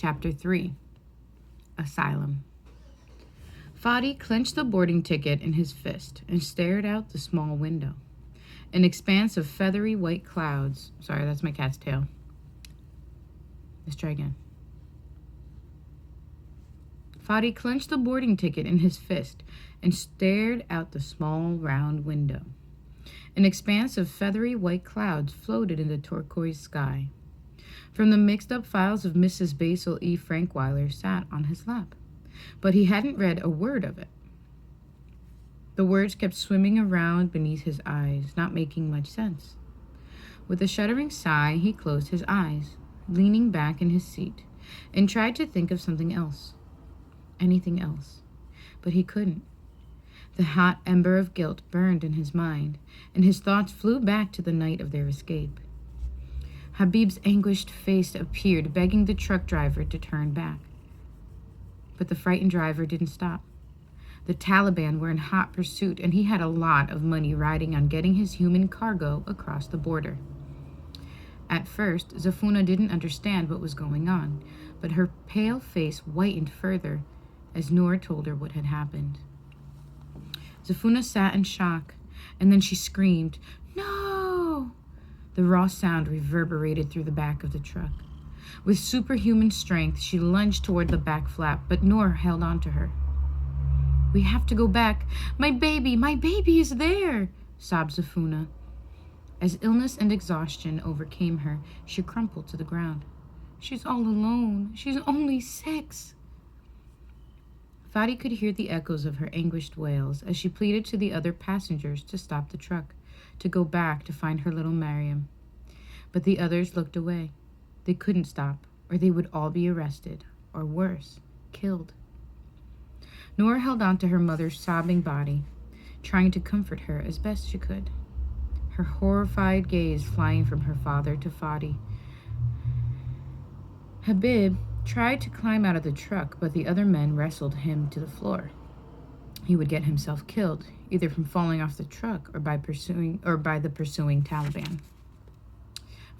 Chapter 3. Asylum. Fadi clenched the boarding ticket in his fist and stared out the small window. An expanse of feathery white clouds. Sorry, that's my cat's tail. Let's try again. Fadi clenched the boarding ticket in his fist and stared out the small round window. An expanse of feathery white clouds floated in the turquoise sky. From the mixed-up files of Mrs. Basil E. Frankweiler sat on his lap, but he hadn't read a word of it. The words kept swimming around beneath his eyes, not making much sense. With a shuddering sigh, he closed his eyes, leaning back in his seat, and tried to think of something else. Anything else. But he couldn't. The hot ember of guilt burned in his mind, and his thoughts flew back to the night of their escape. Habib's anguished face appeared, begging the truck driver to turn back. But the frightened driver didn't stop. The Taliban were in hot pursuit, and he had a lot of money riding on getting his human cargo across the border. At first, Zafuna didn't understand what was going on, but her pale face whitened further as Noor told her what had happened. Zafuna sat in shock, and then she screamed, "No!" The raw sound reverberated through the back of the truck. With superhuman strength, she lunged toward the back flap, but Noor held on to her. "We have to go back. My baby is there," sobbed Zafuna. As illness and exhaustion overcame her, she crumpled to the ground. "She's all alone. She's only 6. Fadi could hear the echoes of her anguished wails as she pleaded to the other passengers to stop the truck, to go back to find her little Mariam. But the others looked away. They couldn't stop, or they would all be arrested, or worse, killed. Noor held on to her mother's sobbing body, trying to comfort her as best she could, her horrified gaze flying from her father to Fadi. Habib tried to climb out of the truck, but the other men wrestled him to the floor. He would get himself killed, either from falling off the truck or by the pursuing Taliban.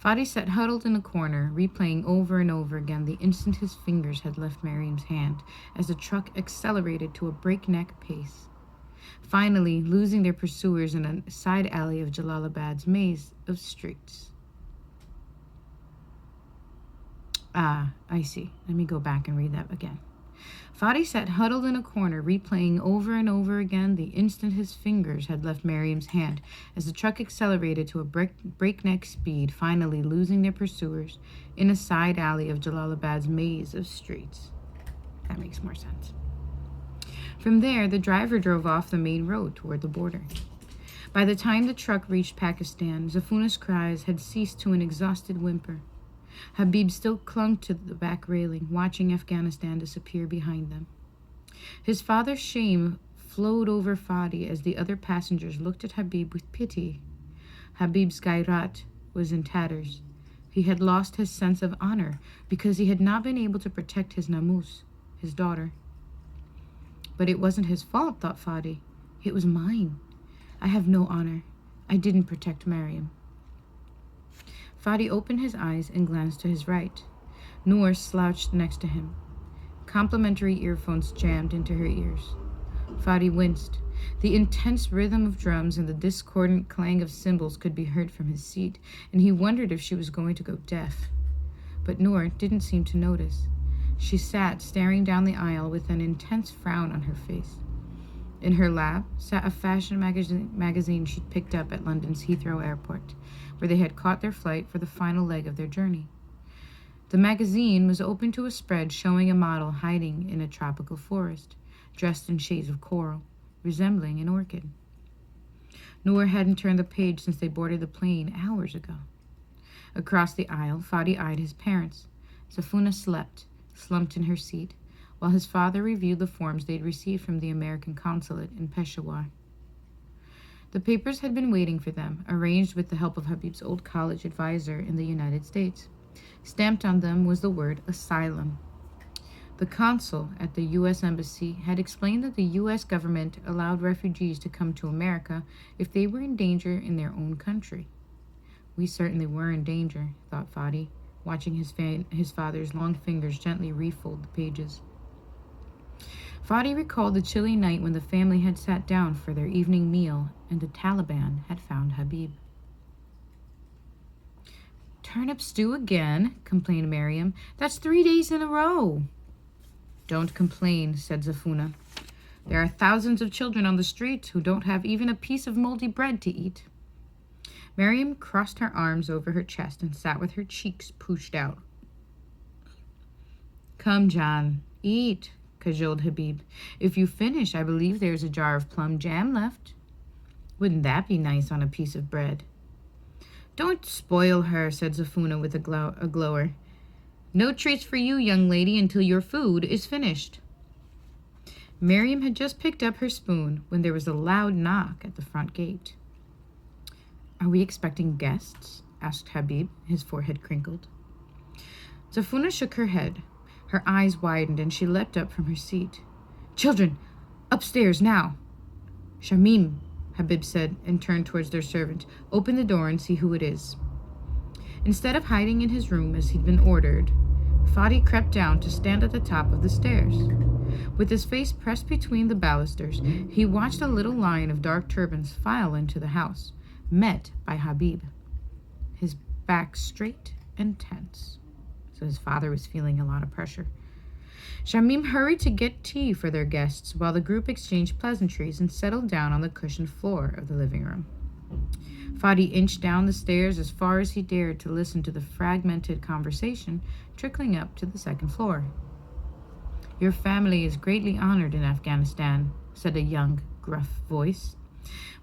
Fadi sat huddled in a corner, replaying over and over again the instant his fingers had left Mariam's hand as the truck accelerated to a breakneck pace, finally losing their pursuers in a side alley of Jalalabad's maze of streets. I see. Let me go back and read that again. Fadi sat huddled in a corner, replaying over and over again the instant his fingers had left Mariam's hand as the truck accelerated to a breakneck speed, finally losing their pursuers in a side alley of Jalalabad's maze of streets. That makes more sense. From there, the driver drove off the main road toward the border. By the time the truck reached Pakistan, Zafuna's cries had ceased to an exhausted whimper. Habib still clung to the back railing, watching Afghanistan disappear behind them. His father's shame flowed over Fadi as the other passengers looked at Habib with pity. Habib's gairat was in tatters. He had lost his sense of honor because he had not been able to protect his namus, his daughter. But it wasn't his fault, thought Fadi. It was mine. I have no honor. I didn't protect Mariam. Fadi opened his eyes and glanced to his right. Noor slouched next to him. Complimentary earphones jammed into her ears. Fadi winced. The intense rhythm of drums and the discordant clang of cymbals could be heard from his seat, and he wondered if she was going to go deaf. But Noor didn't seem to notice. She sat staring down the aisle with an intense frown on her face. In her lap sat a fashion magazine she'd picked up at London's Heathrow Airport, where they had caught their flight for the final leg of their journey. The magazine was open to a spread showing a model hiding in a tropical forest, dressed in shades of coral, resembling an orchid. Noor hadn't turned the page since they boarded the plane hours ago. Across the aisle, Fadi eyed his parents. Zafuna slept, slumped in her seat, while his father reviewed the forms they'd received from the American consulate in Peshawar. The papers had been waiting for them, arranged with the help of Habib's old college advisor in the United States. Stamped on them was the word asylum. The consul at the U.S. Embassy had explained that the U.S. government allowed refugees to come to America if they were in danger in their own country. We certainly were in danger, thought Fadi, watching his father's long fingers gently refold the pages. Fadi recalled the chilly night when the family had sat down for their evening meal and the Taliban had found Habib. "Turnip stew again," complained Miriam. "That's 3 days in a row." "Don't complain," said Zafuna. "There are thousands of children on the streets who don't have even a piece of moldy bread to eat." Miriam crossed her arms over her chest and sat with her cheeks pushed out. "Come, John, eat," cajoled Habib. "If you finish, I believe there's a jar of plum jam left. Wouldn't that be nice on a piece of bread?" "Don't spoil her," said Zafuna with a glower. "No treats for you, young lady, until your food is finished." Miriam had just picked up her spoon when there was a loud knock at the front gate. "Are we expecting guests?" asked Habib, his forehead crinkled. Zafuna shook her head. Her eyes widened and she leapt up from her seat. "Children, upstairs now." "Shamim," Habib said, and turned towards their servant. "Open the door and see who it is." Instead of hiding in his room as he'd been ordered, Fadi crept down to stand at the top of the stairs. With his face pressed between the balusters, he watched a little line of dark turbans file into the house, met by Habib, his back straight and tense. So his father was feeling a lot of pressure. Shamim hurried to get tea for their guests while the group exchanged pleasantries and settled down on the cushioned floor of the living room. Fadi inched down the stairs as far as he dared to listen to the fragmented conversation trickling up to the second floor. "Your family is greatly honored in Afghanistan," said a young, gruff voice.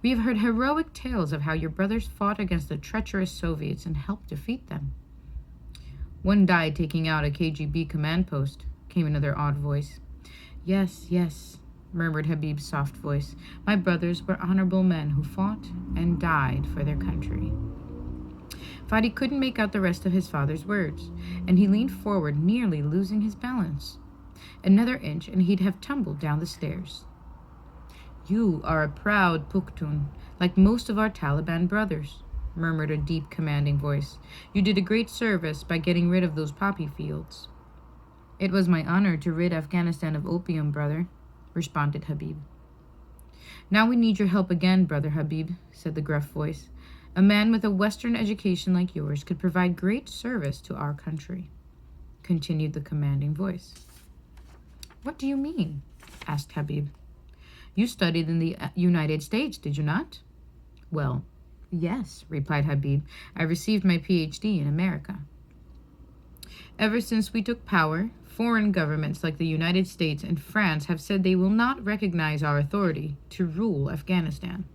"We have heard heroic tales of how your brothers fought against the treacherous Soviets and helped defeat them." "One died taking out a KGB command post," came another odd voice. Yes, murmured Habib's soft voice. "My brothers were honorable men who fought and died for their country." Fadi couldn't make out the rest of his father's words, and he leaned forward, nearly losing his balance. Another inch, and he'd have tumbled down the stairs. "You are a proud Pushtun, like most of our Taliban brothers," murmured a deep, commanding voice. "You did a great service by getting rid of those poppy fields." "It was my honor to rid Afghanistan of opium, brother," responded Habib. "Now we need your help again, brother Habib," said the gruff voice. "A man with a Western education like yours could provide great service to our country," continued the commanding voice. "What do you mean?" asked Habib. "You studied in the United States, did you not?" "Well, yes," replied Habib. "I received my PhD in America. Ever since we took power, foreign governments like the United States and France have said they will not recognize our authority to rule Afghanistan.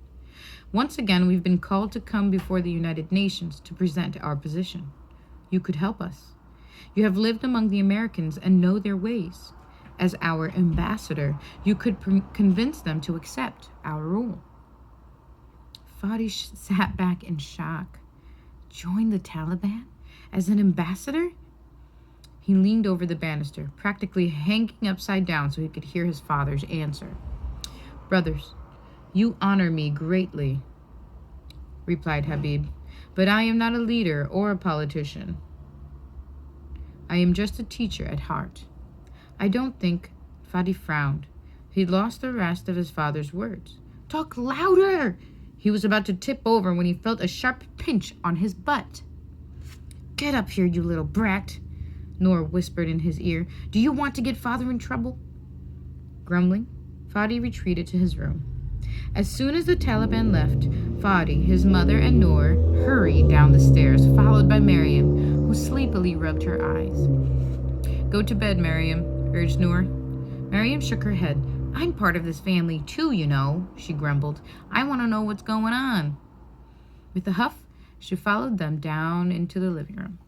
Once again, we've been called to come before the United Nations to present our position. You could help us. You have lived among the Americans and know their ways. As our ambassador, you could convince them to accept our rule." Fadi sat back in shock. Join the Taliban? As an ambassador? He leaned over the banister, practically hanging upside down so he could hear his father's answer. "Brothers, you honor me greatly," replied Habib, "but I am not a leader or a politician. I am just a teacher at heart. I don't think—" Fadi frowned. He'd lost the rest of his father's words. "Talk louder!" He was about to tip over when he felt a sharp pinch on his butt. "Get up here, you little brat," Noor whispered in his ear. "Do you want to get father in trouble?" Grumbling, Fadi retreated to his room. As soon as the Taliban left, Fadi, his mother, and Noor hurried down the stairs, followed by Miriam, who sleepily rubbed her eyes. "Go to bed, Miriam," urged Noor. Miriam shook her head. "I'm part of this family too, you know," she grumbled. "I want to know what's going on." With a huff, she followed them down into the living room.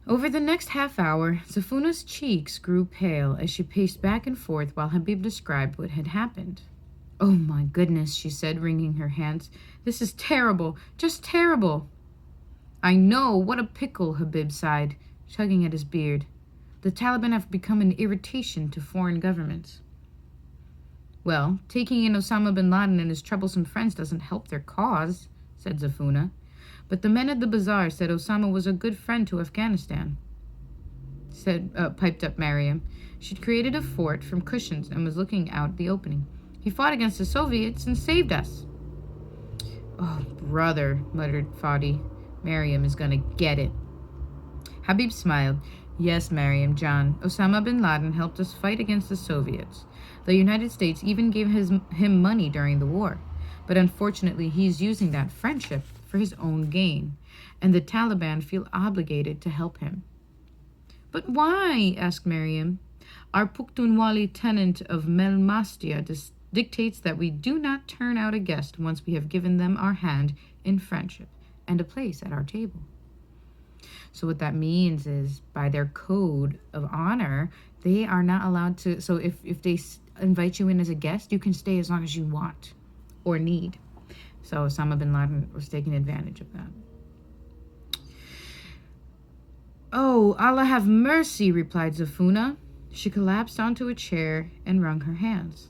Over the next half hour, Zafuna's cheeks grew pale as she paced back and forth while Habib described what had happened. "Oh my goodness," she said, wringing her hands. "This is terrible, just terrible." "I know, what a pickle," Habib sighed, tugging at his beard. "The Taliban have become an irritation to foreign governments." "Well, taking in Osama bin Laden and his troublesome friends doesn't help their cause," said Zafuna. But the men at the bazaar said Osama was a good friend to Afghanistan, piped up Mariam. She'd created a fort from cushions and was looking out the opening. He fought against the Soviets and saved us. Oh, brother, muttered Fadi. Mariam is gonna get it. Habib smiled. Yes, Mariam, John. Osama bin Laden helped us fight against the Soviets. The United States even gave him money during the war. But unfortunately, he's using that friendship for his own gain, and the Taliban feel obligated to help him. But why? Asked Mariam. Our Pukhtunwali tenant of Melmastia dictates that we do not turn out a guest once we have given them our hand in friendship and a place at our table. So what that means is, by their code of honor, they are not allowed to. So if they invite you in as a guest, you can stay as long as you want or need. So Osama bin Laden was taking advantage of that. Oh, Allah have mercy, replied Zafuna. She collapsed onto a chair and wrung her hands.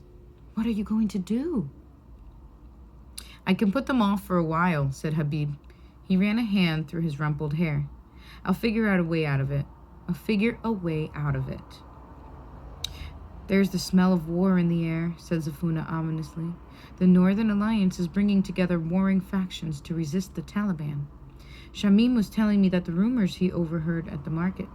What are you going to do? I can put them off for a while, said Habib. He ran a hand through his rumpled hair. I'll figure out a way out of it. There's the smell of war in the air, said Zafuna ominously. The Northern Alliance is bringing together warring factions to resist the Taliban. Shamim was telling me that the rumors he overheard at the market.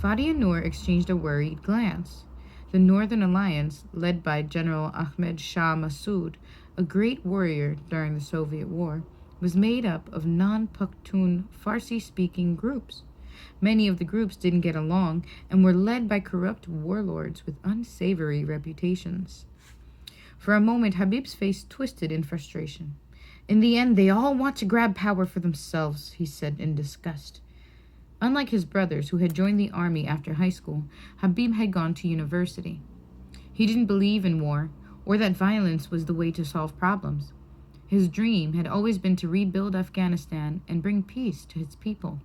Fadi and Noor exchanged a worried glance. The Northern Alliance, led by General Ahmed Shah Massoud, a great warrior during the Soviet War, was made up of non-Pakhtun Farsi-speaking groups. Many of the groups didn't get along and were led by corrupt warlords with unsavory reputations. For a moment, Habib's face twisted in frustration. In the end, they all want to grab power for themselves, he said in disgust. Unlike his brothers, who had joined the army after high school, Habib had gone to university. He didn't believe in war, or that violence was the way to solve problems. His dream had always been to rebuild Afghanistan and bring peace to its people.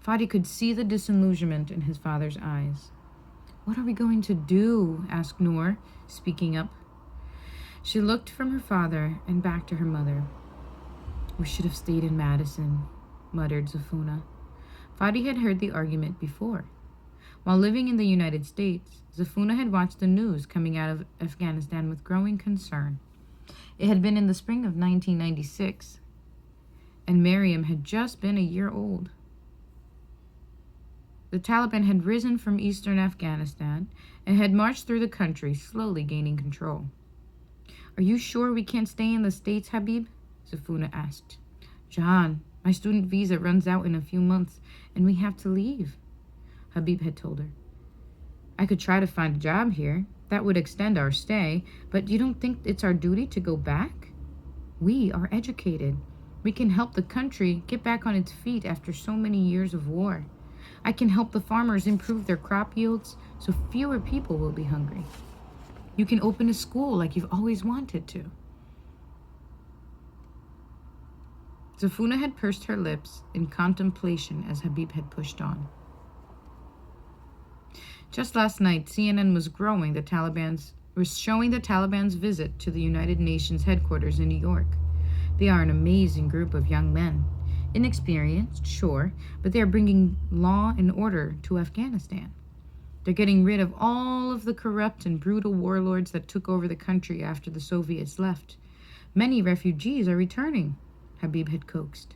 Fadi could see the disillusionment in his father's eyes. What are we going to do? Asked Noor, speaking up. She looked from her father and back to her mother. We should have stayed in Madison, muttered Zafuna. Fadi had heard the argument before. While living in the United States, Zafuna had watched the news coming out of Afghanistan with growing concern. It had been in the spring of 1996, and Mariam had just been a year old. The Taliban had risen from eastern Afghanistan and had marched through the country, slowly gaining control. Are you sure we can't stay in the States, Habib? Zafuna asked. John, my student visa runs out in a few months, and we have to leave, Habib had told her. I could try to find a job here. That would extend our stay, but you don't think it's our duty to go back? We are educated. We can help the country get back on its feet after so many years of war. I can help the farmers improve their crop yields so fewer people will be hungry. You can open a school like you've always wanted to. Zafuna had pursed her lips in contemplation as Habib had pushed on. Just last night, CNN was showing the Taliban's visit to the United Nations headquarters in New York. They are an amazing group of young men. Inexperienced, sure, but they are bringing law and order to Afghanistan. They're getting rid of all of the corrupt and brutal warlords that took over the country after the Soviets left. Many refugees are returning, Habib had coaxed.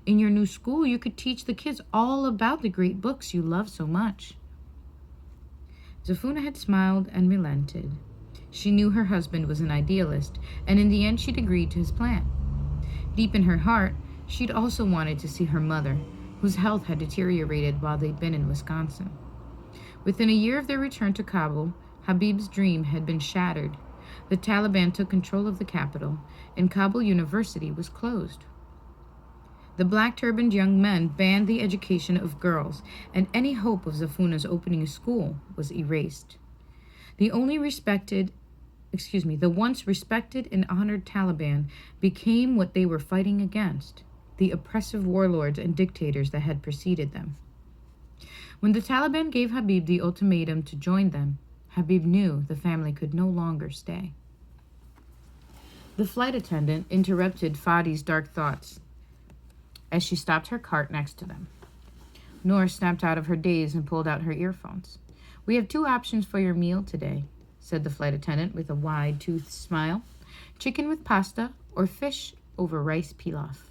In your new school, you could teach the kids all about the great books you love so much. Zafuna had smiled and relented. She knew her husband was an idealist, and in the end she'd agreed to his plan. Deep in her heart, she'd also wanted to see her mother, whose health had deteriorated while they'd been in Wisconsin. Within a year of their return to Kabul, Habib's dream had been shattered. The Taliban took control of the capital, and Kabul University was closed. The black-turbaned young men banned the education of girls, and any hope of Zafuna's opening a school was erased. The once respected and honored Taliban became what they were fighting against, the oppressive warlords and dictators that had preceded them. When the Taliban gave Habib the ultimatum to join them, Habib knew the family could no longer stay. The flight attendant interrupted Fadi's dark thoughts as she stopped her cart next to them. Noor snapped out of her daze and pulled out her earphones. "We have 2 options for your meal today," said the flight attendant with a wide-toothed smile. "Chicken with pasta or fish over rice pilaf."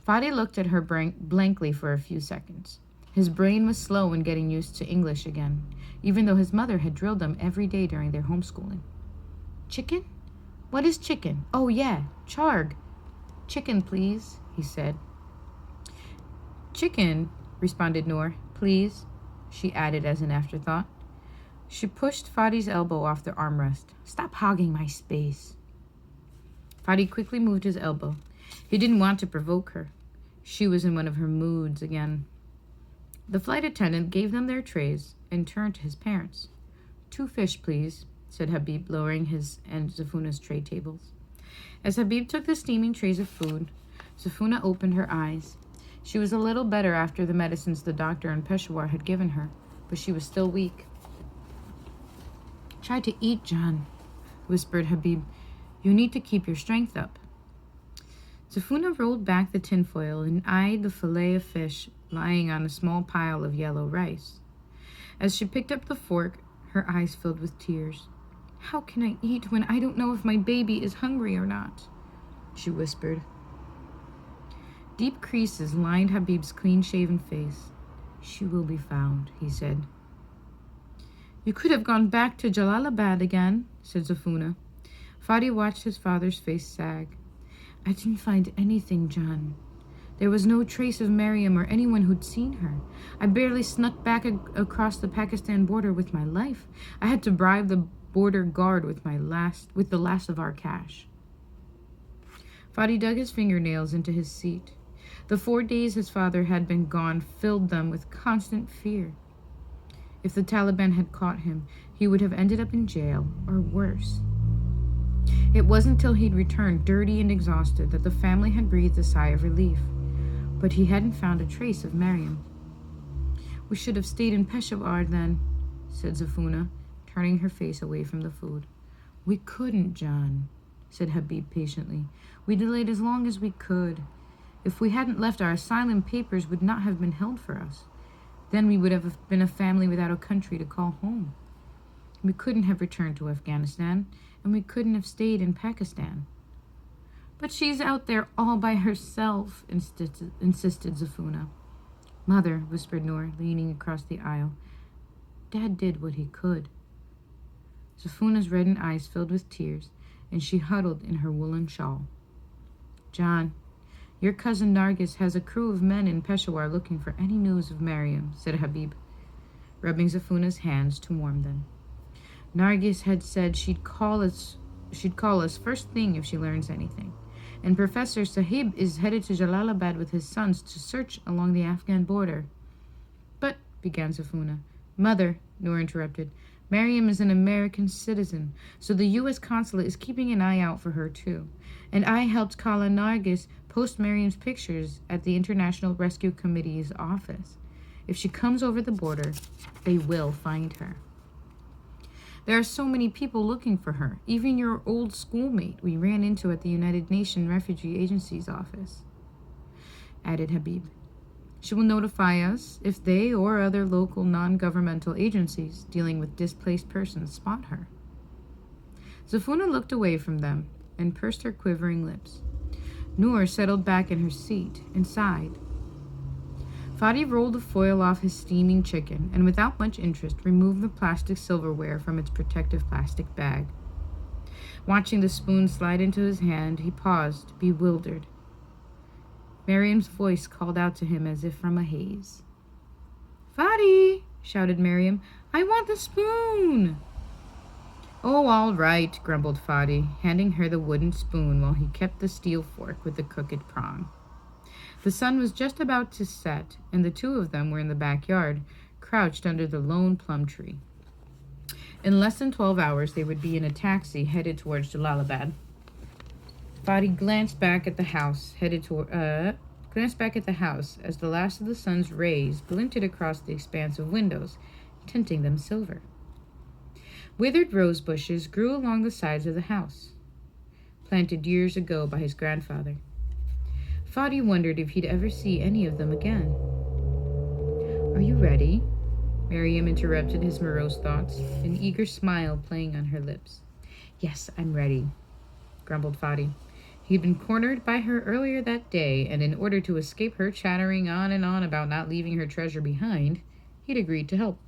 Fadi looked at her blankly for a few seconds. His brain was slow in getting used to English again, even though his mother had drilled them every day during their homeschooling. "Chicken? What is chicken? Oh, yeah, charg. Chicken, please," he said. "Chicken," responded Noor. "Please," she added as an afterthought. She pushed Fadi's elbow off the armrest. "Stop hogging my space." Fadi quickly moved his elbow. He didn't want to provoke her. She was in one of her moods again. The flight attendant gave them their trays and turned to his parents. "2 fish, please," said Habib, lowering his and Zafuna's tray tables. As Habib took the steaming trays of food, Zafuna opened her eyes. She was a little better after the medicines the doctor in Peshawar had given her, but she was still weak. "Try to eat, John," whispered Habib. "You need to keep your strength up." Zafuna rolled back the tinfoil and eyed the fillet of fish lying on a small pile of yellow rice. As she picked up the fork, her eyes filled with tears. "How can I eat when I don't know if my baby is hungry or not?" she whispered. Deep creases lined Habib's clean-shaven face. "She will be found," he said. "You could have gone back to Jalalabad again," said Zafuna. Fadi watched his father's face sag. "I didn't find anything, John. There was no trace of Mariam or anyone who'd seen her. I barely snuck back across the Pakistan border with my life. I had to bribe the border guard with the last of our cash." Fadi dug his fingernails into his seat. The 4 days his father had been gone filled them with constant fear. If the Taliban had caught him, he would have ended up in jail, or worse. It wasn't till he'd returned dirty and exhausted that the family had breathed a sigh of relief. But he hadn't found a trace of Mariam. "We should have stayed in Peshawar then," said Zafuna, turning her face away from the food. "We couldn't, John," said Habib patiently. "We delayed as long as we could. If we hadn't left, our asylum papers would not have been held for us. Then we would have been a family without a country to call home. We couldn't have returned to Afghanistan, and we couldn't have stayed in Pakistan." "But she's out there all by herself," insisted Zafuna. "Mother," whispered Noor, leaning across the aisle, "Dad did what he could." Zafuna's reddened eyes filled with tears, and she huddled in her woolen shawl. "John, your cousin Nargis has a crew of men in Peshawar looking for any news of Mariam," said Habib, rubbing Zafuna's hands to warm them. "Nargis had said she'd call us first thing if she learns anything. And Professor Sahib is headed to Jalalabad with his sons to search along the Afghan border." "But," began Zafuna. "Mother," Noor interrupted, "Mariam is an American citizen, so the U.S. consulate is keeping an eye out for her too. And I helped Kala Nargis post Mariam's pictures at the International Rescue Committee's office. If she comes over the border, they will find her. There are so many people looking for her, even your old schoolmate we ran into at the United Nations Refugee Agency's office," added Habib. "She will notify us if they or other local non-governmental agencies dealing with displaced persons spot her." Zafuna looked away from them and pursed her quivering lips. Noor settled back in her seat and sighed. Fadi rolled the foil off his steaming chicken and without much interest removed the plastic silverware from its protective plastic bag. Watching the spoon slide into his hand, he paused, bewildered. Mariam's voice called out to him as if from a haze. "Fadi!" shouted Mariam. "I want the spoon!" "Oh, all right," grumbled Fadi, handing her the wooden spoon while he kept the steel fork with the cooked prawn. The sun was just about to set, and the two of them were in the backyard, crouched under the lone plum tree. In less than 12 hours, they would be in a taxi headed towards Jalalabad. Fadi glanced back at the house as the last of the sun's rays glinted across the expanse of windows, tinting them silver. Withered rose bushes grew along the sides of the house. planted years ago by his grandfather. Fadi wondered if he'd ever see any of them again. "Are you ready?" Miriam interrupted his morose thoughts, an eager smile playing on her lips. "Yes, I'm ready," grumbled Fadi. He'd been cornered by her earlier that day, and in order to escape her chattering on and on about not leaving her treasure behind, he'd agreed to help.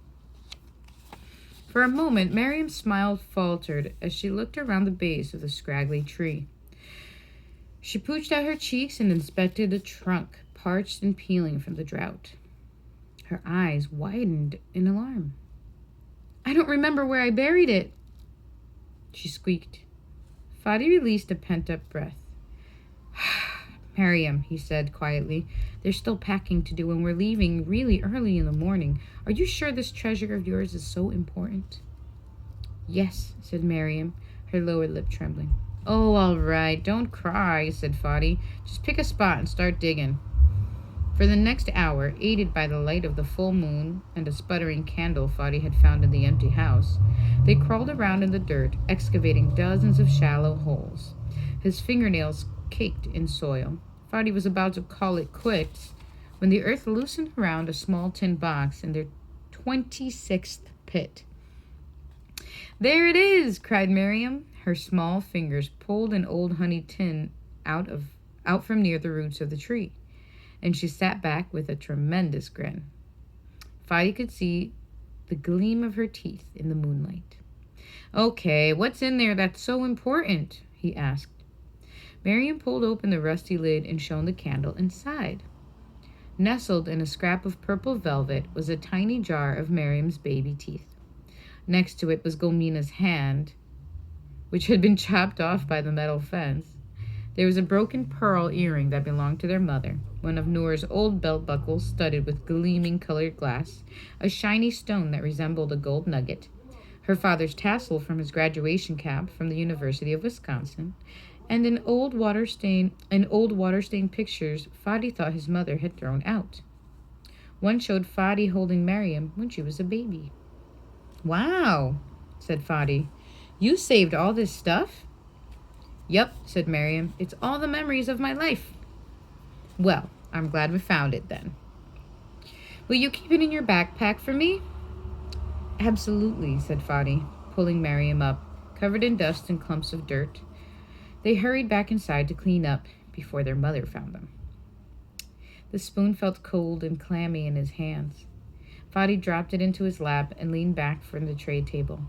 For a moment, Miriam's smile faltered as she looked around the base of the scraggly tree. She pooched out her cheeks and inspected the trunk, parched and peeling from the drought. Her eyes widened in alarm. "I don't remember where I buried it," she squeaked. Fadi released a pent-up breath. "Miriam," he said quietly, "there's still packing to do and we're leaving really early in the morning. Are you sure this treasure of yours is so important?" "Yes," said Miriam, her lower lip trembling. "Oh, all right, don't cry," said Fadi. "Just pick a spot and start digging." For the next hour, aided by the light of the full moon and a sputtering candle Fadi had found in the empty house, they crawled around in the dirt, excavating dozens of shallow holes. His fingernails caked in soil. Fadi was about to call it quits when the earth loosened around a small tin box in their 26th pit. "There it is!" cried Miriam. Her small fingers pulled an old honey tin out from near the roots of the tree, and she sat back with a tremendous grin. Fadi could see the gleam of her teeth in the moonlight. "Okay, what's in there that's so important?" he asked. Miriam pulled open the rusty lid and shone the candle inside. Nestled in a scrap of purple velvet was a tiny jar of Miriam's baby teeth. Next to it was Gomina's hand, which had been chopped off by the metal fence. There was a broken pearl earring that belonged to their mother, one of Noor's old belt buckles studded with gleaming colored glass, a shiny stone that resembled a gold nugget, her father's tassel from his graduation cap from the University of Wisconsin, and in old water-stained pictures Fadi thought his mother had thrown out. One showed Fadi holding Miriam when she was a baby. "Wow," said Fadi. "You saved all this stuff?" "Yup," said Miriam. "It's all the memories of my life." "Well, I'm glad we found it then. Will you keep it in your backpack for me?" "Absolutely," said Fadi, pulling Miriam up, covered in dust and clumps of dirt. They hurried back inside to clean up before their mother found them. The spoon felt cold and clammy in his hands. Fadi dropped it into his lap and leaned back from the tray table.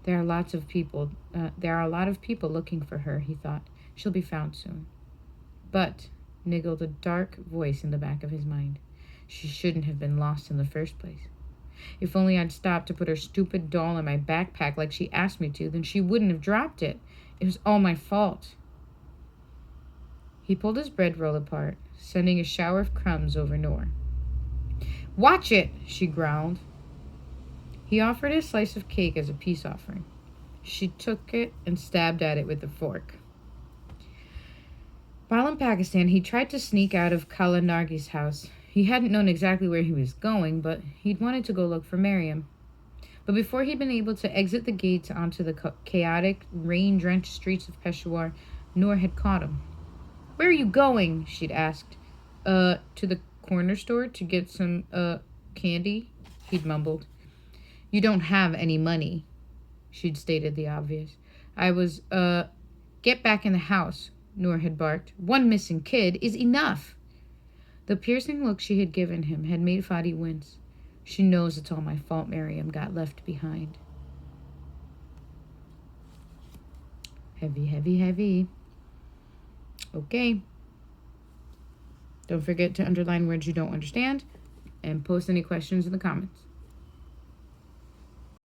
There are a lot of people looking for her, he thought. She'll be found soon. But, niggled a dark voice in the back of his mind, she shouldn't have been lost in the first place. If only I'd stopped to put her stupid doll in my backpack like she asked me to, then she wouldn't have dropped it. It was all my fault. He pulled his bread roll apart, sending a shower of crumbs over Noor. "Watch it," she growled. He offered a slice of cake as a peace offering. She took it and stabbed at it with a fork. While in Pakistan, he tried to sneak out of Kala Nargi's house. He hadn't known exactly where he was going, but he'd wanted to go look for Miriam. But before he'd been able to exit the gates onto the chaotic, rain-drenched streets of Peshawar, Noor had caught him. "Where are you going?" she'd asked. To the corner store to get some, candy," he'd mumbled. "You don't have any money," she'd stated the obvious. Get back in the house," Noor had barked. "One missing kid is enough." The piercing look she had given him had made Fadi wince. "She knows it's all my fault Miriam got left behind." Heavy, heavy, heavy. Okay. Don't forget to underline words you don't understand and post any questions in the comments.